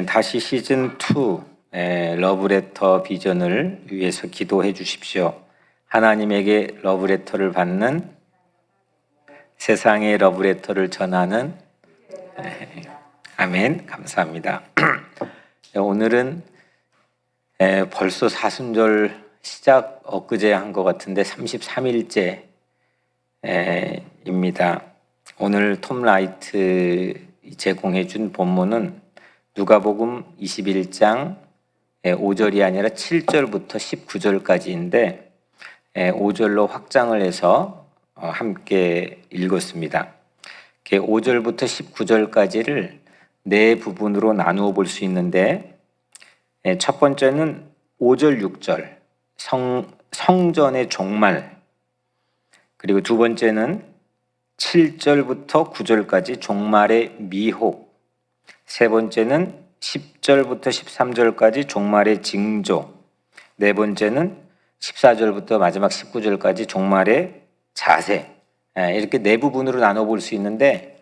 다시 시즌2 러브레터 비전을 위해서 기도해 주십시오. 하나님에게 러브레터를 받는, 세상의 러브레터를 전하는, 아멘. 감사합니다. 오늘은 벌써 사순절 시작 엊그제 한 것 같은데 33일째입니다. 오늘 톰 라이트 제공해 준 본문은 누가복음 21장 5절이 아니라 7절부터 19절까지인데 5절로 확장을 해서 함께 읽었습니다. 5절부터 19절까지를 네 부분으로 나누어 볼 수 있는데, 첫 번째는 5절, 6절 성전의 종말, 그리고 두 번째는 7절부터 9절까지 종말의 미혹, 세 번째는 10절부터 13절까지 종말의 징조, 네 번째는 14절부터 마지막 19절까지 종말의 자세, 이렇게 네 부분으로 나눠볼 수 있는데,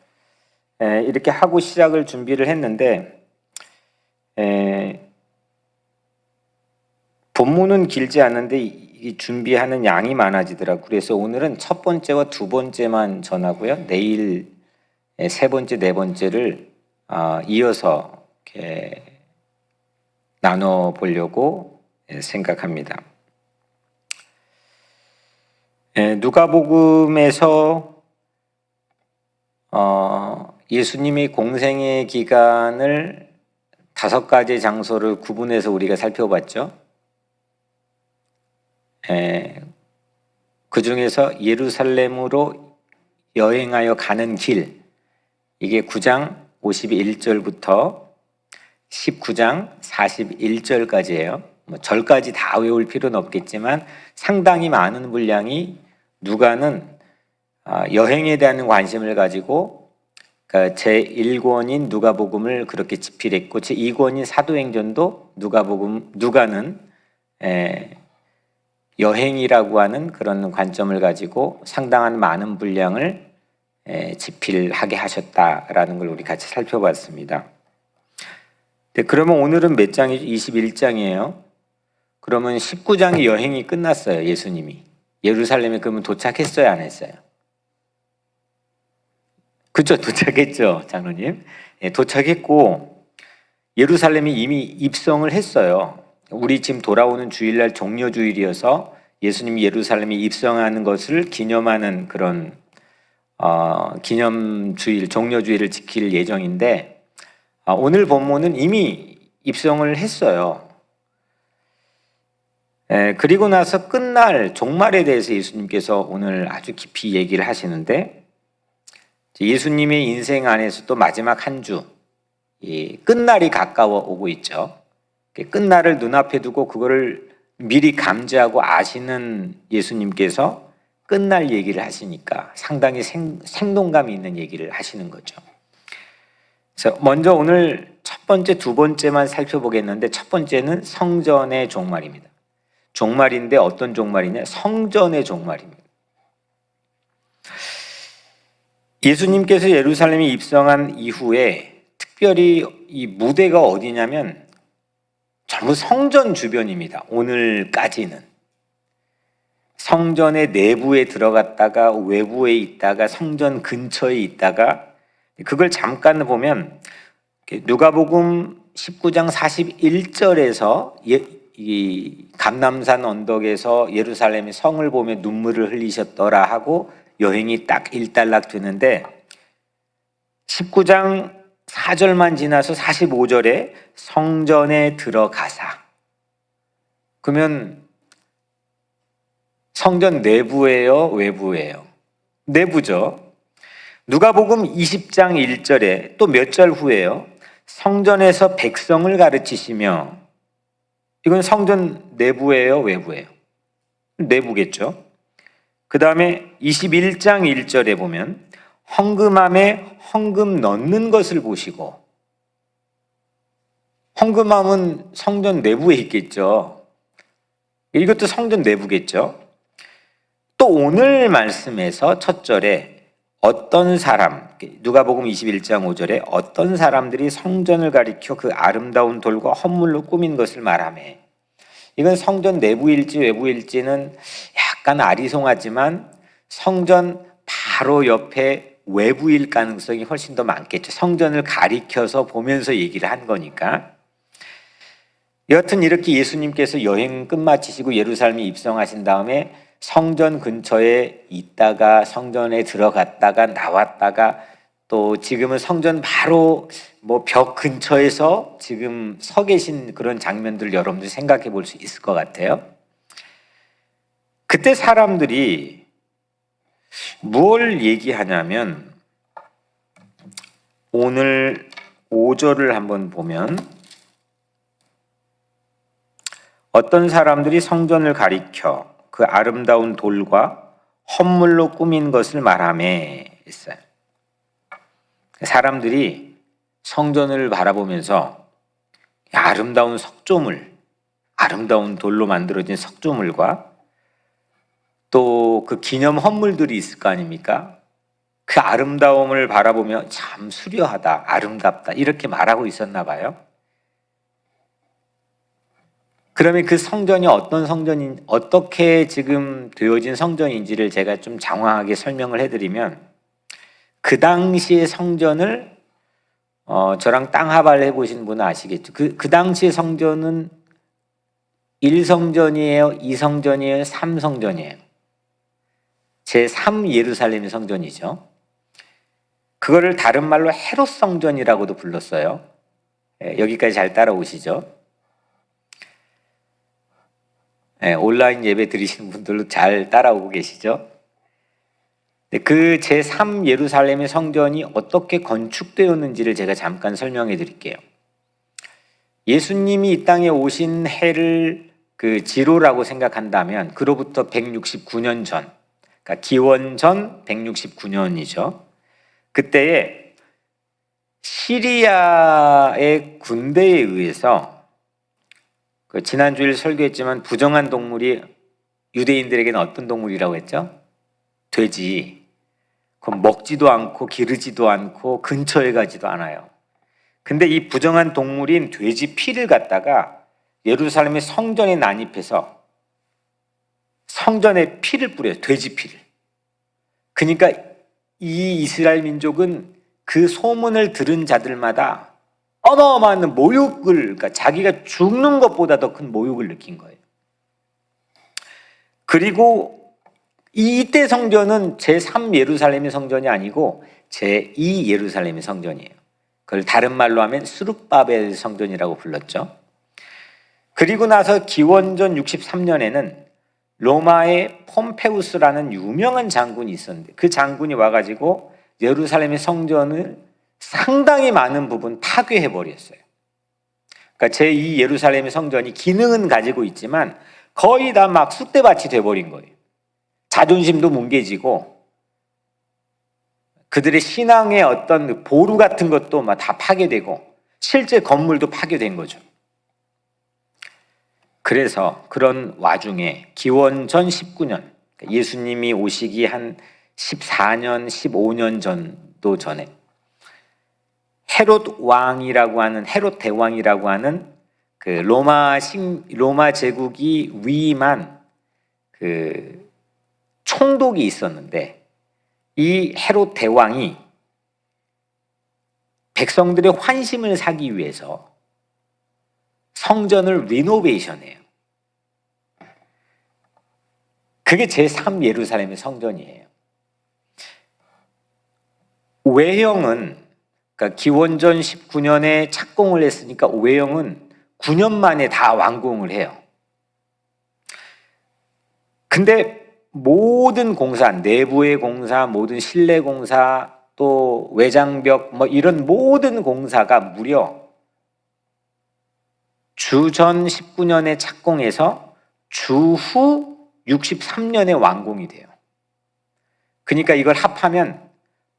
이렇게 하고 시작을 준비를 했는데 본문은 길지 않은데 이 준비하는 양이 많아지더라고요. 그래서 오늘은 첫 번째와 두 번째만 전하고요, 내일 세 번째, 네 번째를 이어서 이렇게 나눠 보려고 생각합니다. 누가복음에서 예수님이 공생의 기간을 5가지 장소를 구분해서 우리가 살펴봤죠. 그 중에서 예루살렘으로 여행하여 가는 길, 이게 9장 51절부터 19장 41절까지예요. 절까지 다 외울 필요는 없겠지만 상당히 많은 분량이 누가는 여행에 대한 관심을 가지고 제1권인 누가복음을 그렇게 집필했고, 제2권인 사도행전도 누가는 여행이라고 하는 그런 관점을 가지고 상당한 많은 분량을 집필하게 하셨다라는 걸 우리 같이 살펴봤습니다. 그러면 오늘은 몇 장이죠? 21장이에요. 그러면 19장의 여행이 끝났어요. 예수님이 예루살렘에 그러면 도착했어요, 안 했어요? 그렇죠, 도착했죠, 장로님. 도착했고 예루살렘이 이미 입성을 했어요. 우리 지금 돌아오는 주일날 종려주일이어서 예수님이 예루살렘에 입성하는 것을 기념하는 그런 기념주일, 종려주일을 지킬 예정인데, 오늘 본문은 이미 입성을 했어요. 그리고 나서 끝날 종말에 대해서 예수님께서 오늘 아주 깊이 얘기를 하시는데, 예수님의 인생 안에서 또 마지막 한 주, 끝날이 가까워 오고 있죠. 끝날을 눈앞에 두고 그거를 미리 감지하고 아시는 예수님께서 끝날 얘기를 하시니까 상당히 생동감이 있는 얘기를 하시는 거죠. 그래서 먼저 오늘 첫 번째, 두 번째만 살펴보겠는데, 첫 번째는 성전의 종말입니다. 종말인데 어떤 종말이냐? 성전의 종말입니다. 예수님께서 예루살렘에 입성한 이후에 특별히 이 무대가 어디냐면 전부 성전 주변입니다. 오늘까지는 성전의 내부에 들어갔다가 외부에 있다가 성전 근처에 있다가, 그걸 잠깐 보면 누가복음 19장 41절에서 이 감람산 언덕에서 예루살렘의 성을 보며 눈물을 흘리셨더라 하고 여행이 딱 일단락 되는데, 19장 4절만 지나서 45절에 성전에 들어가사, 그러면 성전 내부예요, 외부예요? 내부죠. 누가복음 20장 1절에 또 몇 절 후에요, 성전에서 백성을 가르치시며, 이건 성전 내부예요, 외부예요? 내부겠죠. 그 다음에 21장 1절에 보면 헌금함에 헌금 넣는 것을 보시고, 헌금함은 성전 내부에 있겠죠. 이것도 성전 내부겠죠. 또 오늘 말씀에서 첫 절에 어떤 사람, 누가복음 21장 5절에 어떤 사람들이 성전을 가리켜 그 아름다운 돌과 헌물로 꾸민 것을 말하매. 이건 성전 내부일지 외부일지는 약간 아리송하지만 성전 바로 옆에 외부일 가능성이 훨씬 더 많겠죠. 성전을 가리켜서 보면서 얘기를 한 거니까. 여하튼 이렇게 예수님께서 여행 끝마치시고 예루살렘에 입성하신 다음에 성전 근처에 있다가 성전에 들어갔다가 나왔다가 또 지금은 성전 바로 뭐 벽 근처에서 지금 서 계신 그런 장면들 여러분들 생각해 볼 수 있을 것 같아요. 그때 사람들이 뭘 얘기하냐면 오늘 5절을 한번 보면 어떤 사람들이 성전을 가리켜 그 아름다운 돌과 헌물로 꾸민 것을 말하매 했어요. 사람들이 성전을 바라보면서 아름다운 석조물, 아름다운 돌로 만들어진 석조물과 또 그 기념 헌물들이 있을 거 아닙니까? 그 아름다움을 바라보며 참 수려하다, 아름답다 이렇게 말하고 있었나 봐요. 그러면 그 성전이 어떤 성전인, 어떻게 지금 되어진 성전인지를 제가 좀 장황하게 설명을 해드리면 그 당시의 성전을 저랑 땅하바를 해보신 분은 아시겠죠. 그 당시의 성전은 1성전이에요, 2성전이에요, 3성전이에요. 제3 예루살렘 성전이죠. 그거를 다른 말로 헤롯 성전이라고도 불렀어요. 여기까지 잘 따라오시죠? 온라인 예배 드리시는 분들도 잘 따라오고 계시죠? 그 제3 예루살렘의 성전이 어떻게 건축되었는지를 제가 잠깐 설명해 드릴게요. 예수님이 이 땅에 오신 해를 그 지로라고 생각한다면 그로부터 169년 전, 그러니까 기원전 169년이죠. 그때에 시리아의 군대에 의해서 그 지난주일 설교했지만 부정한 동물이 유대인들에게는 어떤 동물이라고 했죠? 돼지. 그럼 먹지도 않고 기르지도 않고 근처에 가지도 않아요. 근데 이 부정한 동물인 돼지 피를 갖다가 예루살렘의 성전에 난입해서 성전에 피를 뿌려요. 돼지 피를. 그러니까 이 이스라엘 민족은 그 소문을 들은 자들마다 어마어마한 모욕을, 그러니까 자기가 죽는 것보다 더 큰 모욕을 느낀 거예요. 그리고 이때 성전은 제3 예루살렘의 성전이 아니고 제2 예루살렘의 성전이에요. 그걸 다른 말로 하면 스룹바벨 성전이라고 불렀죠. 그리고 나서 기원전 63년에는 로마의 폼페우스라는 유명한 장군이 있었는데 그 장군이 와가지고 예루살렘의 성전을 상당히 많은 부분 파괴해버렸어요. 그러니까 제2 예루살렘의 성전이 기능은 가지고 있지만 거의 다 막 쑥대밭이 돼버린 거예요. 자존심도 뭉개지고 그들의 신앙의 어떤 보루 같은 것도 막 다 파괴되고 실제 건물도 파괴된 거죠. 그래서 그런 와중에 기원전 19년 예수님이 오시기 한 14년, 15년 전도 전에 헤롯 왕이라고 하는 헤롯 대왕이라고 하는 그 로마 제국이 위임한 그 총독이 있었는데 이 헤롯 대왕이 백성들의 환심을 사기 위해서 성전을 리노베이션해요. 그게 제3 예루살렘의 성전이에요. 외형은 그러니까 기원전 19년에 착공을 했으니까 외형은 9년 만에 다 완공을 해요. 근데 모든 공사, 내부의 공사, 모든 실내 공사, 또 외장벽 뭐 이런 모든 공사가 무려 주전 19년에 착공해서 주후 63년에 완공이 돼요. 그러니까 이걸 합하면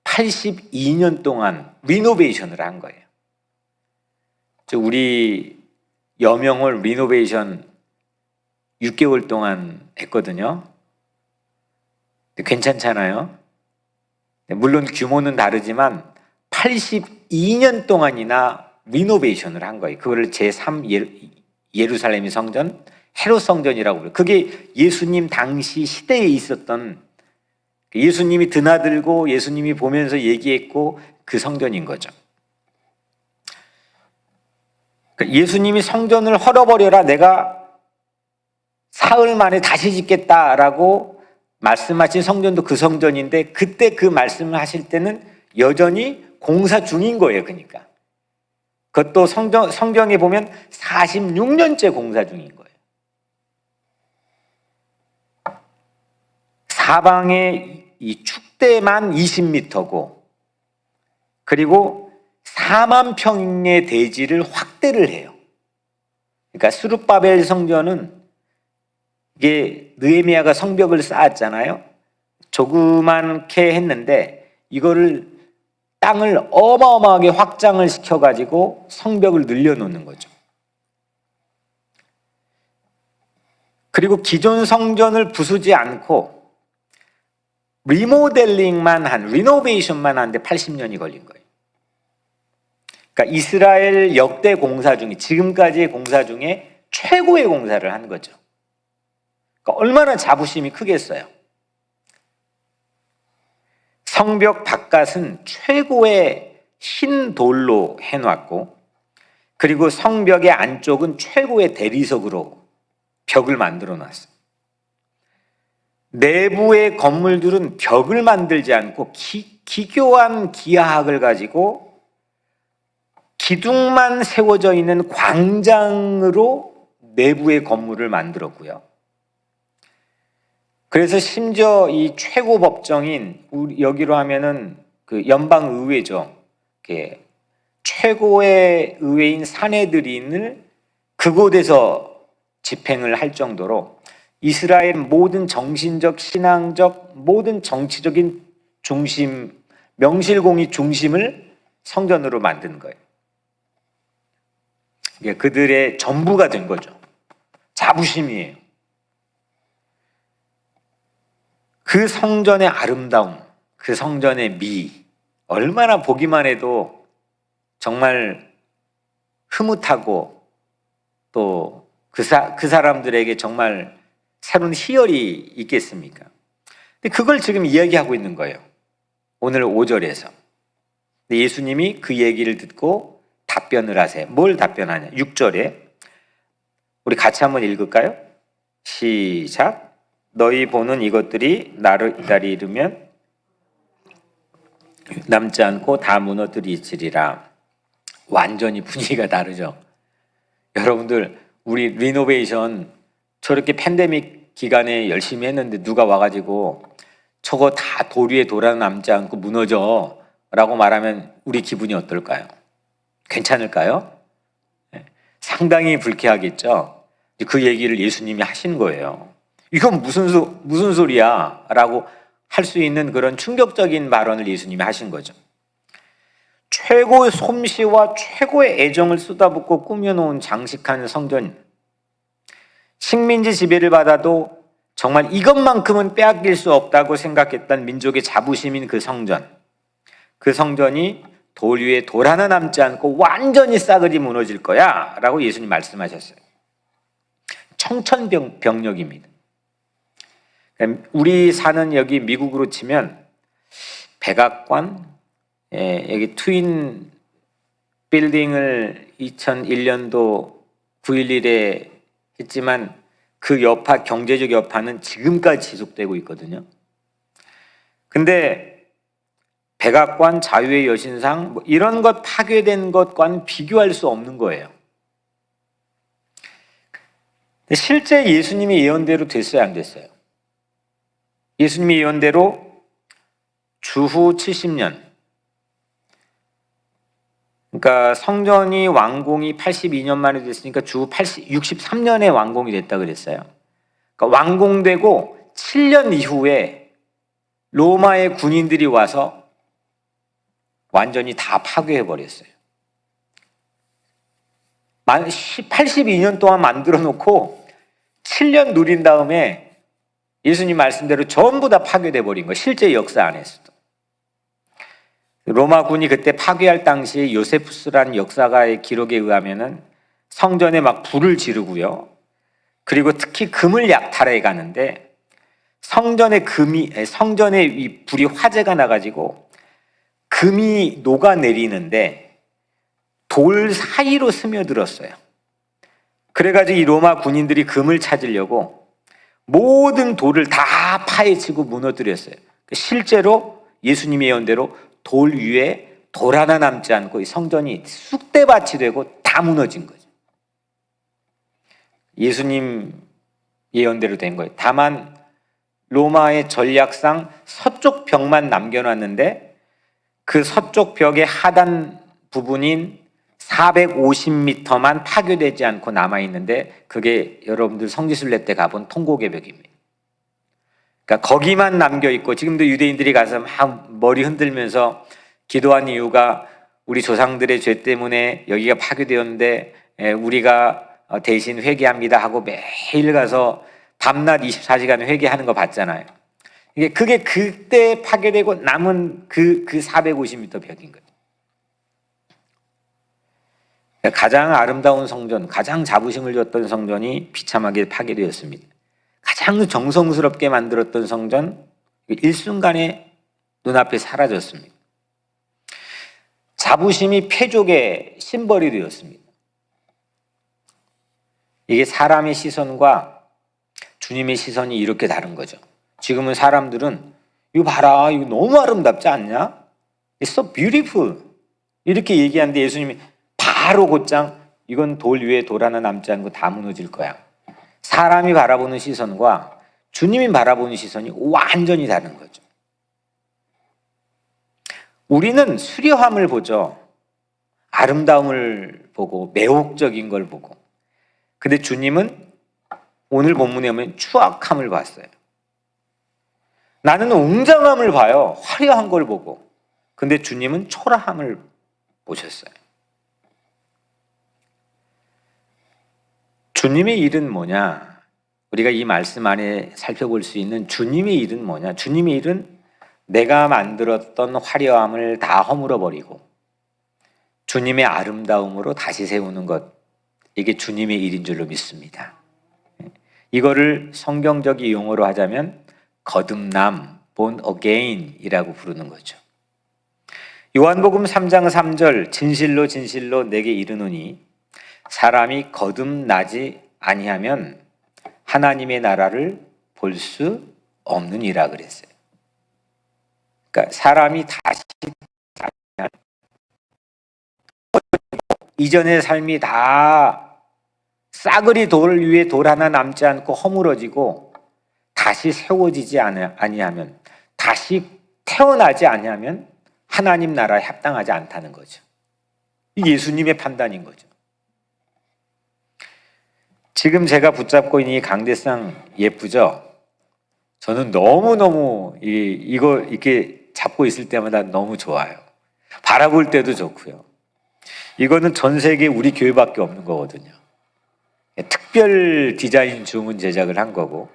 82년 동안 리노베이션을 한 거예요. 우리 여명을 리노베이션 6개월 동안 했거든요. 괜찮잖아요. 물론 규모는 다르지만 82년 동안이나 리노베이션을 한 거예요. 그거를 제3 예루살렘 성전, 헤롯 성전이라고 불러요. 그게 예수님 당시 시대에 있었던, 예수님이 드나들고 예수님이 보면서 얘기했고 그 성전인 거죠. 예수님이 성전을 헐어버려라, 내가 사흘 만에 다시 짓겠다라고 말씀하신 성전도 그 성전인데, 그때 그 말씀을 하실 때는 여전히 공사 중인 거예요. 그러니까 그것도 성경에 보면 46년째 공사 중인 거예요. 사방에 이 축대만 20m고 그리고 4만 평의 대지를 확대를 해요. 그러니까 스룹바벨 성전은 이게 느헤미야가 성벽을 쌓았잖아요. 조그맣게 했는데 이거를 땅을 어마어마하게 확장을 시켜가지고 성벽을 늘려놓는 거죠. 그리고 기존 성전을 부수지 않고 리노베이션만 하는데 80년이 걸린 거예요. 그러니까 이스라엘 역대 공사 중에, 지금까지의 공사 중에 최고의 공사를 한 거죠. 그러니까 얼마나 자부심이 크겠어요. 성벽 바깥은 최고의 흰 돌로 해놨고, 그리고 성벽의 안쪽은 최고의 대리석으로 벽을 만들어 놨어요. 내부의 건물들은 벽을 만들지 않고 기교한 기하학을 가지고 기둥만 세워져 있는 광장으로 내부의 건물을 만들었고요. 그래서 심지어 이 최고 법정인, 우리 여기로 하면은 그 연방 의회죠. 최고의 의회인 사네드린을 그곳에서 집행을 할 정도로 이스라엘 모든 정신적, 신앙적, 모든 정치적인 중심, 명실공히 중심을 성전으로 만든 거예요. 이게 그들의 전부가 된 거죠. 자부심이에요. 그 성전의 아름다움, 그 성전의 미, 얼마나 보기만 해도 정말 흐뭇하고 또 그 사람들에게 정말 새로운 희열이 있겠습니까? 근데 그걸 지금 이야기하고 있는 거예요. 오늘 5절에서. 예수님이 그 얘기를 듣고 답변을 하세요. 뭘 답변하냐? 6절에 우리 같이 한번 읽을까요? 시작. 너희 보는 이것들이 나를 기다리면 남지 않고 다 무너뜨리리라. 완전히 분위기가 다르죠. 여러분들, 우리 리노베이션 저렇게 팬데믹 기간에 열심히 했는데 누가 와가지고 저거 다 돌 위에 돌아 남지 않고 무너져 라고 말하면 우리 기분이 어떨까요? 괜찮을까요? 상당히 불쾌하겠죠. 그 얘기를 예수님이 하신 거예요. 이건 무슨 소리야? 라고 할 수 있는 그런 충격적인 발언을 예수님이 하신 거죠. 최고의 솜씨와 최고의 애정을 쏟아붓고 꾸며놓은 장식한 성전, 식민지 지배를 받아도 정말 이것만큼은 빼앗길 수 없다고 생각했던 민족의 자부심인 그 성전이 돌 위에 돌 하나 남지 않고 완전히 싸그리 무너질 거야 라고 예수님 말씀하셨어요. 청천벽력입니다. 우리 사는 여기 미국으로 치면 백악관, 여기 트윈 빌딩을 2001년도 9.11에 했지만 그 여파, 경제적 여파는 지금까지 지속되고 있거든요. 근데 백악관, 자유의 여신상 이런 것 파괴된 것과는 비교할 수 없는 거예요. 실제 예수님이 예언대로 됐어요, 안 됐어요? 예수님이 예언대로 주후 70년, 그러니까 성전이 완공이 82년 만에 됐으니까 주후 63년에 완공이 됐다 그랬어요. 그러니까 완공되고 7년 이후에 로마의 군인들이 와서 완전히 다 파괴해버렸어요. 82년 동안 만들어 놓고 7년 누린 다음에 예수님 말씀대로 전부 다 파괴돼 버린 거예요. 실제 역사 안에서도. 로마군이 그때 파괴할 당시 요세푸스라는 역사가의 기록에 의하면은 성전에 막 불을 지르고요. 그리고 특히 금을 약탈해 가는데 성전에 이 불이 화재가 나가지고 금이 녹아내리는데 돌 사이로 스며들었어요. 그래가지고 이 로마 군인들이 금을 찾으려고 모든 돌을 다 파헤치고 무너뜨렸어요. 실제로 예수님의 예언대로 돌 위에 돌 하나 남지 않고 이 성전이 쑥대밭이 되고 다 무너진 거죠. 예수님 예언대로 된 거예요. 다만 로마의 전략상 서쪽 벽만 남겨놨는데 그 서쪽 벽의 하단 부분인 450m만 파괴되지 않고 남아있는데 그게 여러분들 성지순례 때 가본 통곡의 벽입니다. 그러니까 거기만 남겨있고 지금도 유대인들이 가서 막 머리 흔들면서 기도한 이유가 우리 조상들의 죄 때문에 여기가 파괴되었는데 우리가 대신 회개합니다 하고 매일 가서 밤낮 24시간 회개하는 거 봤잖아요. 그게 그때 파괴되고 남은 그 450m 벽인 거예요. 가장 아름다운 성전, 가장 자부심을 줬던 성전이 비참하게 파괴되었습니다. 가장 정성스럽게 만들었던 성전, 일순간에 눈앞에 사라졌습니다. 자부심이 패족의 심벌이 되었습니다. 이게 사람의 시선과 주님의 시선이 이렇게 다른 거죠. 지금은 사람들은 이거 봐라, 이거 너무 아름답지 않냐? It's so beautiful. 이렇게 얘기하는데 예수님이 바로 곧장 이건 돌 위에 돌 하나 남지 않고 다 무너질 거야. 사람이 바라보는 시선과 주님이 바라보는 시선이 완전히 다른 거죠. 우리는 수려함을 보죠. 아름다움을 보고 매혹적인 걸 보고. 근데 주님은 오늘 본문에 보면 추악함을 봤어요. 나는 웅장함을 봐요. 화려한 걸 보고. 근데 주님은 초라함을 보셨어요. 주님의 일은 뭐냐? 우리가 이 말씀 안에 살펴볼 수 있는 주님의 일은 뭐냐? 주님의 일은 내가 만들었던 화려함을 다 허물어 버리고 주님의 아름다움으로 다시 세우는 것. 이게 주님의 일인 줄로 믿습니다. 이거를 성경적 용어로 하자면 거듭남, born again 이라고 부르는 거죠. 요한복음 3장 3절 진실로 진실로 내게 이르노니 사람이 거듭나지 아니하면 하나님의 나라를 볼 수 없느니라 그랬어요. 그러니까 사람이 다시 이전의 삶이 다 싸그리 돌 위에 돌 하나 남지 않고 허물어지고 다시 세워지지 아니하면 다시 태어나지 아니하면 하나님 나라에 합당하지 않다는 거죠. 이 예수님의 판단인 거죠. 지금 제가 붙잡고 있는 이 강대상 예쁘죠? 저는 너무너무 이거 이렇게 잡고 있을 때마다 너무 좋아요. 바라볼 때도 좋고요. 이거는 전 세계 우리 교회밖에 없는 거거든요. 특별 디자인 주문 제작을 한 거고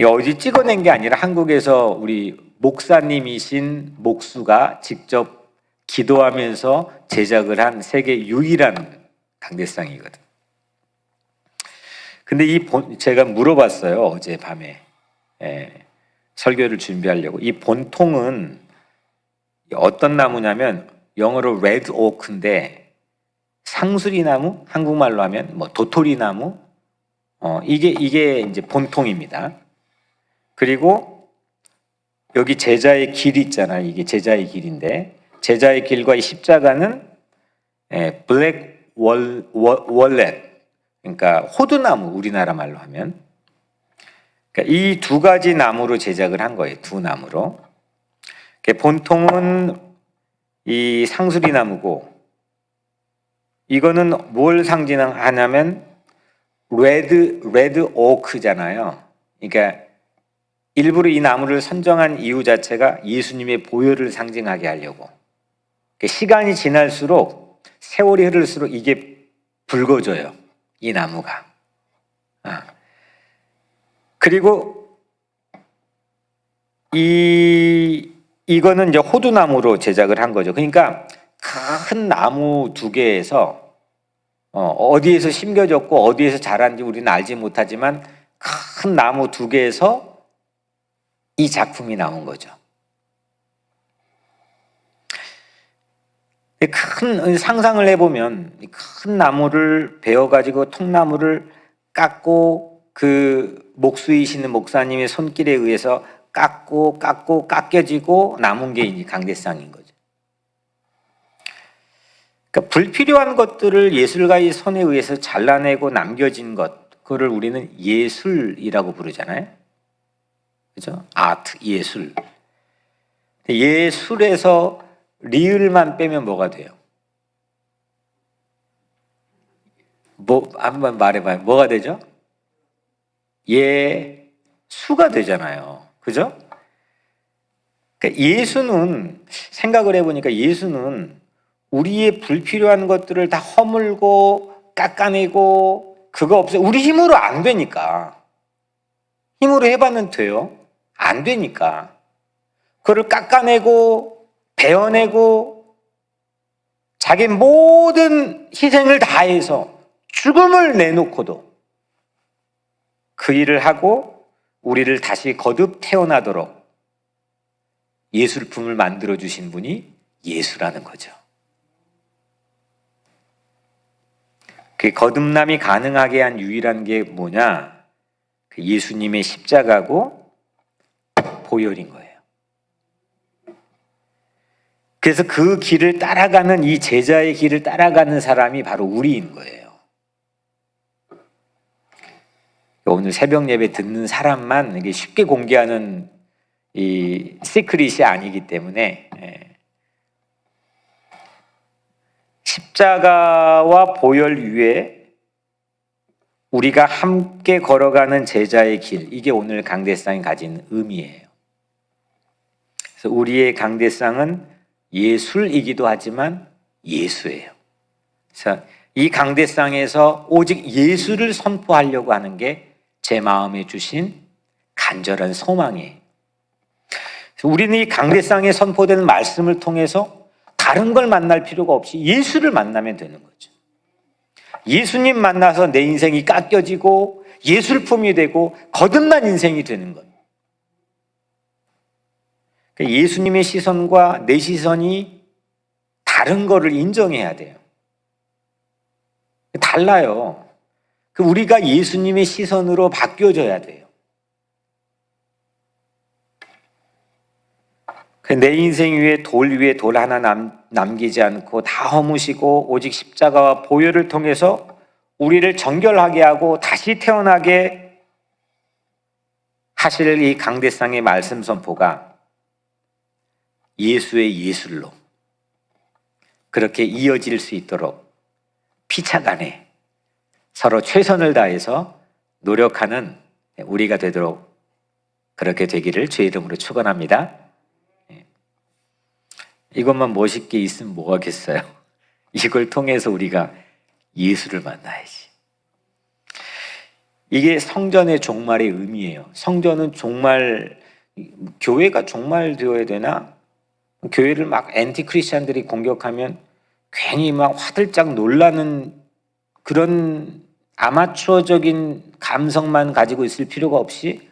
어디 찍어낸 게 아니라 한국에서 우리 목사님이신 목수가 직접 기도하면서 제작을 한 세계 유일한 강대상이거든. 근데 제가 물어봤어요. 어젯밤에 설교를 준비하려고. 이 본통은 어떤 나무냐면 영어로 레드 오크인데 상수리나무, 한국말로 하면 뭐 도토리나무, 이게 이제 본통입니다. 그리고 여기 제자의 길 있잖아요. 이게 제자의 길인데 제자의 길과 이 십자가는 블랙 월렛, 그러니까 호두나무, 우리나라 말로 하면. 그러니까 이 두 가지 나무로 제작을 한 거예요. 두 나무로. 본통은 이 상수리나무고 이거는 뭘 상징하냐면 레드 오크잖아요. 그러니까 일부러 이 나무를 선정한 이유 자체가 예수님의 보혈을 상징하게 하려고. 시간이 지날수록 세월이 흐를수록 이게 붉어져요. 이 나무가. 그리고 이 이거는 이제 호두나무로 제작을 한 거죠. 그러니까 큰 나무 두 개에서 어디에서 심겨졌고 어디에서 자란지 우리는 알지 못하지만 큰 나무 두 개에서 이 작품이 나온 거죠. 큰 상상을 해보면 큰 나무를 베어가지고 통나무를 깎고 그 목수이시는 목사님의 손길에 의해서 깎고 깎여지고 남은 게 이제 강대상인 거죠. 그러니까 불필요한 것들을 예술가의 손에 의해서 잘라내고 남겨진 것, 그거를 우리는 예술이라고 부르잖아요. 그죠? 아트, 예술. 예술에서 리을만 빼면 뭐가 돼요? 한번 말해봐요. 뭐가 되죠? 예수가 되잖아요. 그죠? 그러니까 예수는, 생각을 해보니까 예수는 우리의 불필요한 것들을 다 허물고 깎아내고 그거 없어요. 우리 힘으로 안 되니까. 힘으로 해봤는 돼요? 안 되니까. 그걸 깎아내고 베어내고 자기 모든 희생을 다해서 죽음을 내놓고도 그 일을 하고 우리를 다시 거듭 태어나도록 예술품을 만들어 주신 분이 예수라는 거죠. 그 거듭남이 가능하게 한 유일한 게 뭐냐? 그 예수님의 십자가고 보혈인 거예요. 그래서 그 길을 따라가는, 이 제자의 길을 따라가는 사람이 바로 우리인 거예요. 오늘 새벽 예배 듣는 사람만 이게 쉽게 공개하는 이 시크릿이 아니기 때문에 십자가와 보혈 위에 우리가 함께 걸어가는 제자의 길, 이게 오늘 강대상이 가진 의미예요. 그래서 우리의 강대상은 예술이기도 하지만 예수예요. 그래서 이 강대상에서 오직 예수를 선포하려고 하는 게 제 마음에 주신 간절한 소망이에요. 그래서 우리는 이 강대상에 선포되는 말씀을 통해서 다른 걸 만날 필요가 없이 예수를 만나면 되는 거죠. 예수님 만나서 내 인생이 깎여지고 예술품이 되고 거듭난 인생이 되는 거예요. 예수님의 시선과 내 시선이 다른 거를 인정해야 돼요. 달라요. 우리가 예수님의 시선으로 바뀌어져야 돼요. 내 인생 위에 돌 하나 남기지 않고 다 허무시고 오직 십자가와 보혈을 통해서 우리를 정결하게 하고 다시 태어나게 하실 이 강대상의 말씀 선포가 예수의 예술로 그렇게 이어질 수 있도록 피차간에 서로 최선을 다해서 노력하는 우리가 되도록 그렇게 되기를 주의 이름으로 축원합니다. 이것만 멋있게 있으면 뭐하겠어요? 이걸 통해서 우리가 예수를 만나야지. 이게 성전의 종말의 의미예요. 성전은 종말, 교회가 종말되어야 되나? 교회를 막 엔티 크리스찬들이 공격하면 괜히 막 화들짝 놀라는 그런 아마추어적인 감성만 가지고 있을 필요가 없이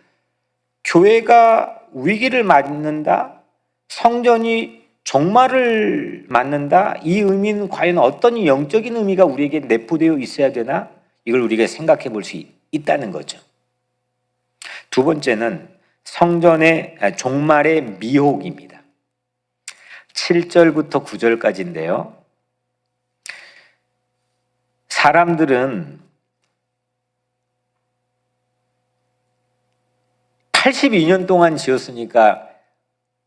교회가 위기를 맞는다, 성전이 종말을 맞는다, 이 의미는 과연 어떤 영적인 의미가 우리에게 내포되어 있어야 되나? 이걸 우리가 생각해 볼 수 있다는 거죠. 두 번째는 성전의 종말의 미혹입니다. 7절부터 9절까지인데요. 사람들은 82년 동안 지었으니까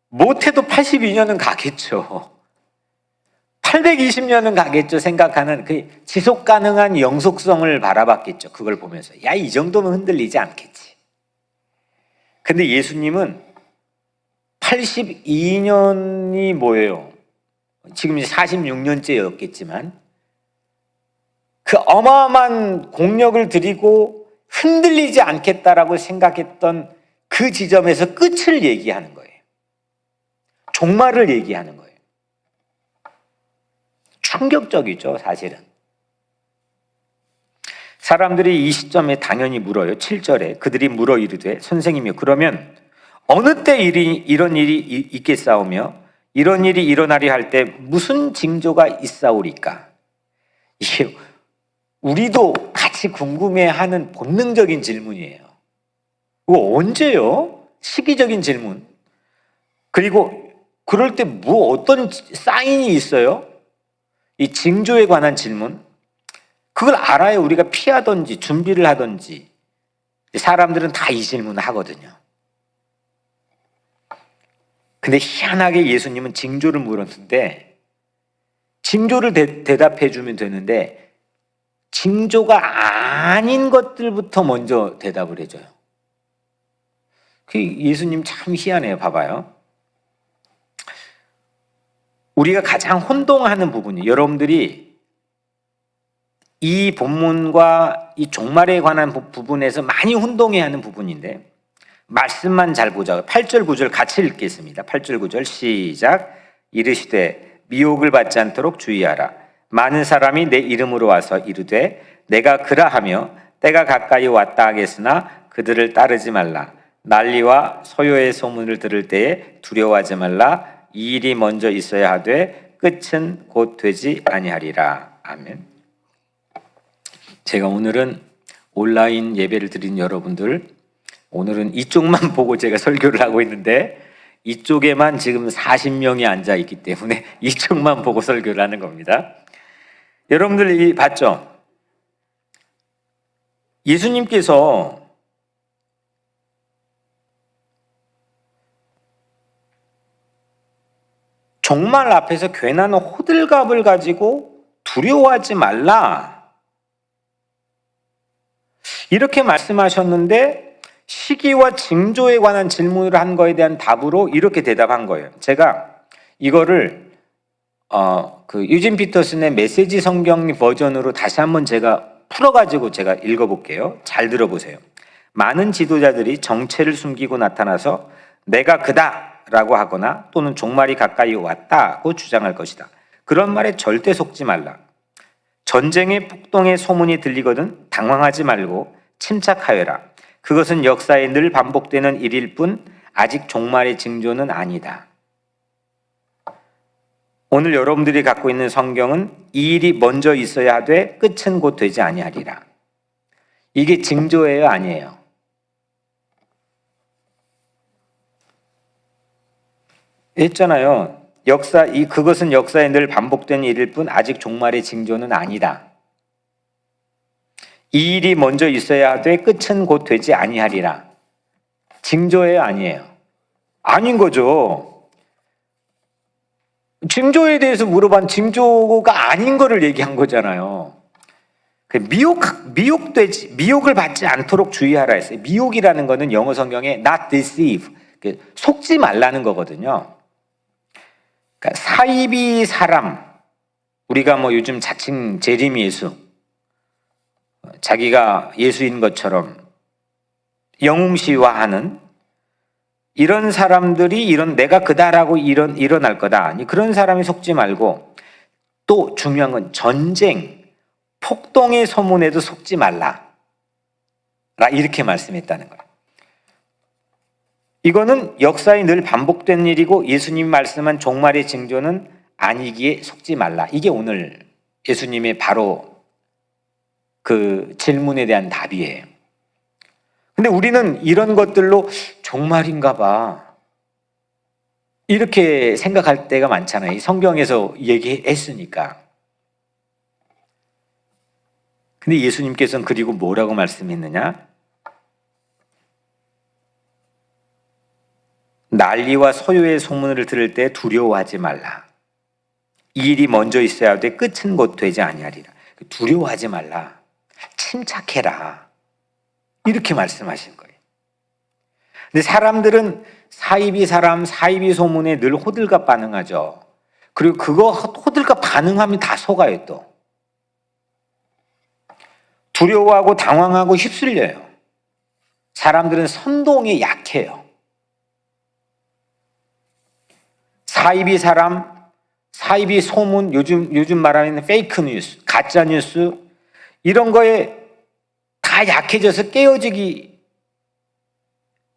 못해도 82년은 가겠죠. 820년은 가겠죠 생각하는 그 지속 가능한 영속성을 바라봤겠죠. 그걸 보면서 야, 이 정도면 흔들리지 않겠지. 근데 예수님은 82년이 뭐예요? 지금 이제 46년째였겠지만 그 어마어마한 공력을 들이고 흔들리지 않겠다라고 생각했던 그 지점에서 끝을 얘기하는 거예요. 종말을 얘기하는 거예요. 충격적이죠, 사실은. 사람들이 이 시점에 당연히 물어요. 7절에 그들이 물어 이르되 선생님이여 그러면 어느 때 이런 일이 있겠사오며 이런 일이 일어나리 할 때 무슨 징조가 있사오리까? 이게 우리도 같이 궁금해하는 본능적인 질문이에요. 이거 언제요? 시기적인 질문. 그리고 그럴 때 뭐 어떤 사인이 있어요? 이 징조에 관한 질문. 그걸 알아야 우리가 피하든지 준비를 하든지. 사람들은 다 이 질문을 하거든요. 근데 희한하게 예수님은 징조를 물었는데 징조를 대답해 주면 되는데 징조가 아닌 것들부터 먼저 대답을 해줘요. 예수님 참 희한해요. 봐봐요. 우리가 가장 혼동하는 부분이 여러분들이 이 본문과 이 종말에 관한 부분에서 많이 혼동해하는 부분인데 말씀만 잘 보자고요. 8절 9절 같이 읽겠습니다. 8절 9절 시작. 이르시되 미혹을 받지 않도록 주의하라. 많은 사람이 내 이름으로 와서 이르되 내가 그라하며 때가 가까이 왔다 하겠으나 그들을 따르지 말라. 난리와 소요의 소문을 들을 때에 두려워하지 말라. 이 일이 먼저 있어야 하되 끝은 곧 되지 아니하리라. 아멘. 제가 오늘은 온라인 예배를 드린 여러분들 오늘은 이쪽만 보고 제가 설교를 하고 있는데 이쪽에만 지금 40명이 앉아 있기 때문에 이쪽만 보고 설교를 하는 겁니다. 여러분들 봤죠? 예수님께서 종말 앞에서 괜한 호들갑을 가지고 두려워하지 말라 이렇게 말씀하셨는데 시기와 징조에 관한 질문을 한 거에 대한 답으로 이렇게 대답한 거예요. 제가 이거를 유진 피터슨의 메시지 성경 버전으로 다시 한번 제가 풀어가지고 제가 읽어볼게요. 잘 들어보세요. 많은 지도자들이 정체를 숨기고 나타나서 내가 그다 라고 하거나 또는 종말이 가까이 왔다고 주장할 것이다. 그런 말에 절대 속지 말라. 전쟁의 폭동의 소문이 들리거든 당황하지 말고 침착하여라. 그것은 역사에 늘 반복되는 일일 뿐 아직 종말의 징조는 아니다. 오늘 여러분들이 갖고 있는 성경은 이 일이 먼저 있어야 하되 끝은 곧 되지 아니하리라. 이게 징조예요, 아니에요? 했잖아요. 그것은 역사에 늘 반복되는 일일 뿐 아직 종말의 징조는 아니다. 이 일이 먼저 있어야 하되 끝은 곧 되지 아니하리라. 징조예요, 아니에요? 아닌 거죠. 징조에 대해서 물어본 징조가 아닌 거를 얘기한 거잖아요. 미혹을 받지 않도록 주의하라 했어요. 미혹이라는 거는 영어 성경에 not deceive, 속지 말라는 거거든요. 그러니까 사이비 사람, 우리가 요즘 자칭 재림 예수, 자기가 예수인 것처럼 영웅시화하는 이런 사람들이 내가 그다라고 일어날 거다. 그런 사람이 속지 말고 또 중요한 건 전쟁, 폭동의 소문에도 속지 말라. 이렇게 말씀했다는 거예요. 이거는 역사에 늘 반복된 일이고 예수님이 말씀한 종말의 징조는 아니기에 속지 말라. 이게 오늘 예수님의 바로 그 질문에 대한 답이에요. 근데 우리는 이런 것들로 종말인가 봐 이렇게 생각할 때가 많잖아요. 이 성경에서 얘기했으니까. 근데 예수님께서는 그리고 뭐라고 말씀했느냐? 난리와 소요의 소문을 들을 때 두려워하지 말라. 이 일이 먼저 있어야 돼 끝은 곧 되지 아니하리라. 두려워하지 말라. 침착해라. 이렇게 말씀하신 거예요. 근데 사람들은 사이비 소문에 늘 호들갑 반응하죠. 그리고 그거 호들갑 반응하면 다 속아요 또. 두려워하고 당황하고 휩쓸려요. 사람들은 선동에 약해요. 사이비 사람, 사이비 소문, 요즘 말하는 페이크 뉴스, 가짜 뉴스, 이런 거에 다 약해져서 깨어지기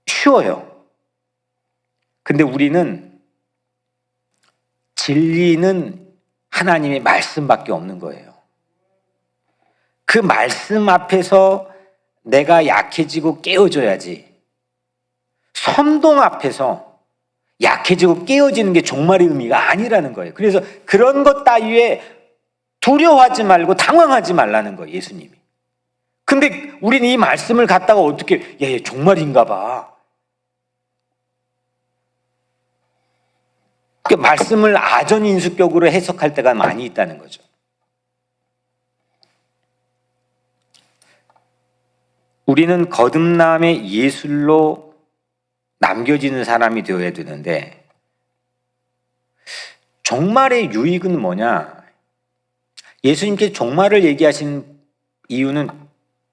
쉬워요. 근데 우리는 진리는 하나님의 말씀밖에 없는 거예요. 그 말씀 앞에서 내가 약해지고 깨어져야지, 선동 앞에서 약해지고 깨어지는 게 종말의 의미가 아니라는 거예요. 그래서 그런 것 따위에 두려워하지 말고 당황하지 말라는 거예요, 예수님이. 근데 우리는 이 말씀을 갖다가 어떻게, 얘 종말인가 봐. 그 말씀을 아전인수격으로 해석할 때가 많이 있다는 거죠. 우리는 거듭남의 예술로 남겨지는 사람이 되어야 되는데, 종말의 유익은 뭐냐? 예수님께서 종말을 얘기하신 이유는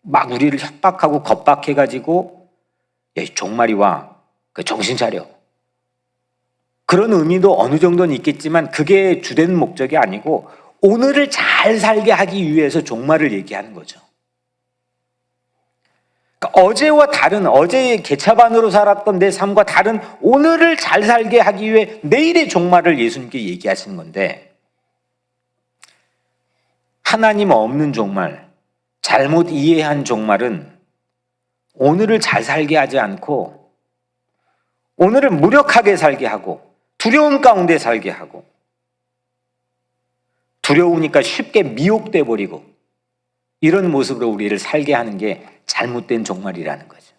막 우리를 협박하고 겁박해가지고 종말이 와, 정신 차려, 그런 의미도 어느 정도는 있겠지만 그게 주된 목적이 아니고 오늘을 잘 살게 하기 위해서 종말을 얘기하는 거죠. 그러니까 어제와 다른, 어제의 개차반으로 살았던 내 삶과 다른 오늘을 잘 살게 하기 위해 내일의 종말을 예수님께 얘기하시는 건데, 하나님 없는 종말, 잘못 이해한 종말은 오늘을 잘 살게 하지 않고 오늘을 무력하게 살게 하고 두려움 가운데 살게 하고, 두려우니까 쉽게 미혹돼 버리고 이런 모습으로 우리를 살게 하는 게 잘못된 종말이라는 거죠.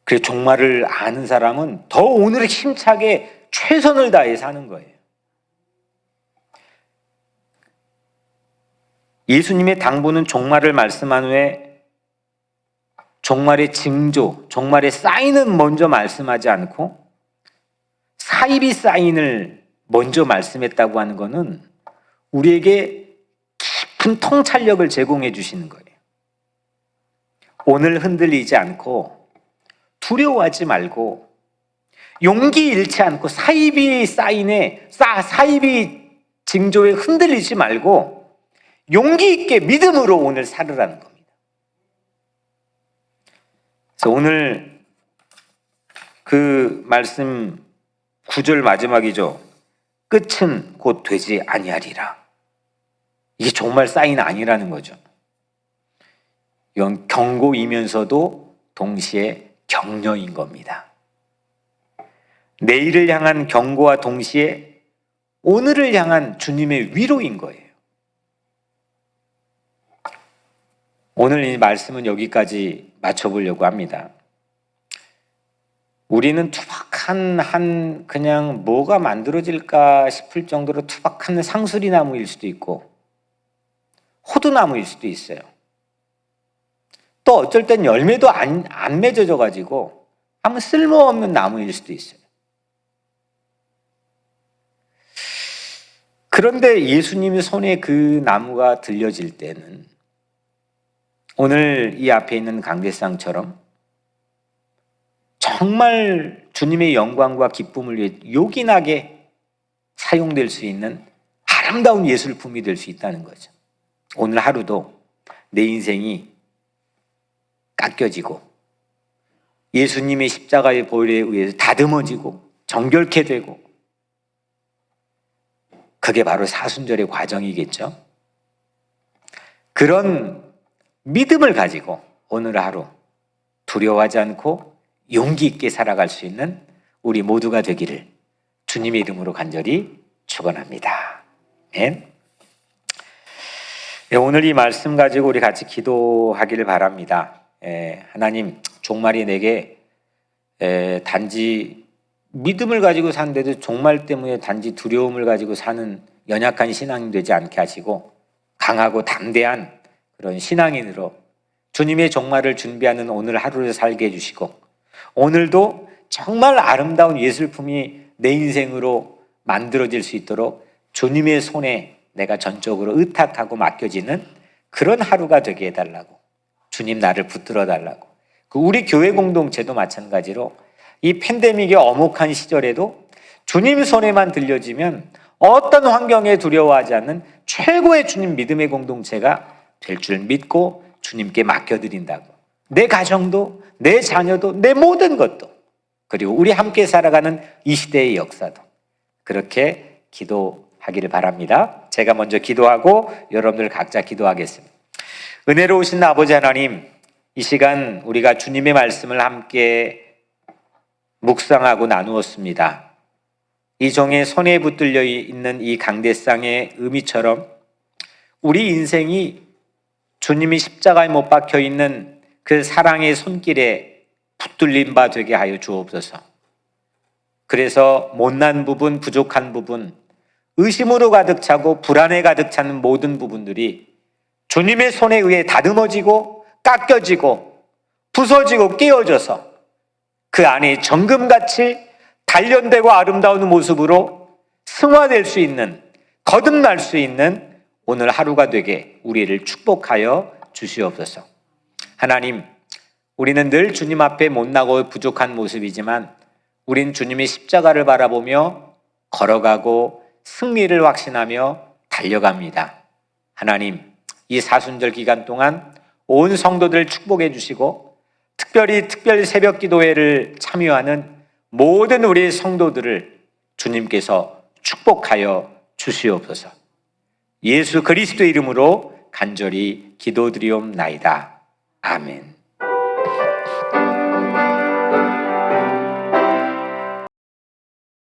그래서 종말을 아는 사람은 더 오늘을 힘차게 최선을 다해 사는 거예요. 예수님의 당부는 종말을 말씀한 후에 종말의 징조, 종말의 사인은 먼저 말씀하지 않고 사이비 사인을 먼저 말씀했다고 하는 것은 우리에게 깊은 통찰력을 제공해 주시는 거예요. 오늘 흔들리지 않고 두려워하지 말고 용기 잃지 않고 사이비 사인에, 사이비 징조에 흔들리지 말고 용기 있게 믿음으로 오늘 살으라는 겁니다. 그래서 오늘 그 말씀 9절 마지막이죠. 끝은 곧 되지 아니하리라. 이게 정말 사인 아니라는 거죠. 이건 경고이면서도 동시에 격려인 겁니다. 내일을 향한 경고와 동시에 오늘을 향한 주님의 위로인 거예요. 오늘 이 말씀은 여기까지 맞춰보려고 합니다. 우리는 투박한 그냥 뭐가 만들어질까 싶을 정도로 투박한 상수리나무일 수도 있고 호두나무일 수도 있어요. 또 어쩔 땐 열매도 안 맺어져 가지고 아무 쓸모없는 나무일 수도 있어요. 그런데 예수님의 손에 그 나무가 들려질 때는 오늘 이 앞에 있는 강대상처럼 정말 주님의 영광과 기쁨을 위해 요긴하게 사용될 수 있는 아름다운 예술품이 될 수 있다는 거죠. 오늘 하루도 내 인생이 깎여지고 예수님의 십자가의 보혈에 의해서 다듬어지고 정결케 되고, 그게 바로 사순절의 과정이겠죠. 그런 믿음을 가지고 오늘 하루 두려워하지 않고 용기 있게 살아갈 수 있는 우리 모두가 되기를 주님의 이름으로 간절히 축원합니다. 아멘. 오늘 이 말씀 가지고 우리 같이 기도하기를 바랍니다. 하나님, 종말이 내게 단지 믿음을 가지고 사는데도 종말 때문에 단지 두려움을 가지고 사는 연약한 신앙이 되지 않게 하시고 강하고 담대한 그런 신앙인으로 주님의 종말을 준비하는 오늘 하루를 살게 해주시고, 오늘도 정말 아름다운 예술품이 내 인생으로 만들어질 수 있도록 주님의 손에 내가 전적으로 의탁하고 맡겨지는 그런 하루가 되게 해달라고, 주님 나를 붙들어 달라고, 그 우리 교회 공동체도 마찬가지로 이 팬데믹의 엄혹한 시절에도 주님 손에만 들려지면 어떤 환경에 두려워하지 않는 최고의 주님 믿음의 공동체가 될 줄 믿고 주님께 맡겨드린다고. 내 가정도, 내 자녀도, 내 모든 것도, 그리고 우리 함께 살아가는 이 시대의 역사도 그렇게 기도하기를 바랍니다. 제가 먼저 기도하고 여러분들 각자 기도하겠습니다. 은혜로우신 아버지 하나님, 이 시간 우리가 주님의 말씀을 함께 묵상하고 나누었습니다. 이 종의 손에 붙들려 있는 이 강대상의 의미처럼 우리 인생이 주님이 십자가에 못 박혀 있는 그 사랑의 손길에 붙들린 바 되게 하여 주옵소서. 그래서 못난 부분, 부족한 부분, 의심으로 가득 차고 불안에 가득 차는 모든 부분들이 주님의 손에 의해 다듬어지고 깎여지고 부서지고 깨어져서 그 안에 정금같이 단련되고 아름다운 모습으로 승화될 수 있는, 거듭날 수 있는 오늘 하루가 되게 우리를 축복하여 주시옵소서. 하나님, 우리는 늘 주님 앞에 못나고 부족한 모습이지만 우린 주님의 십자가를 바라보며 걸어가고 승리를 확신하며 달려갑니다. 하나님, 이 사순절 기간 동안 온 성도들 축복해 주시고 특별히 새벽 기도회를 참여하는 모든 우리 성도들을 주님께서 축복하여 주시옵소서. 예수 그리스도의 이름으로 간절히 기도드리옵나이다. 아멘.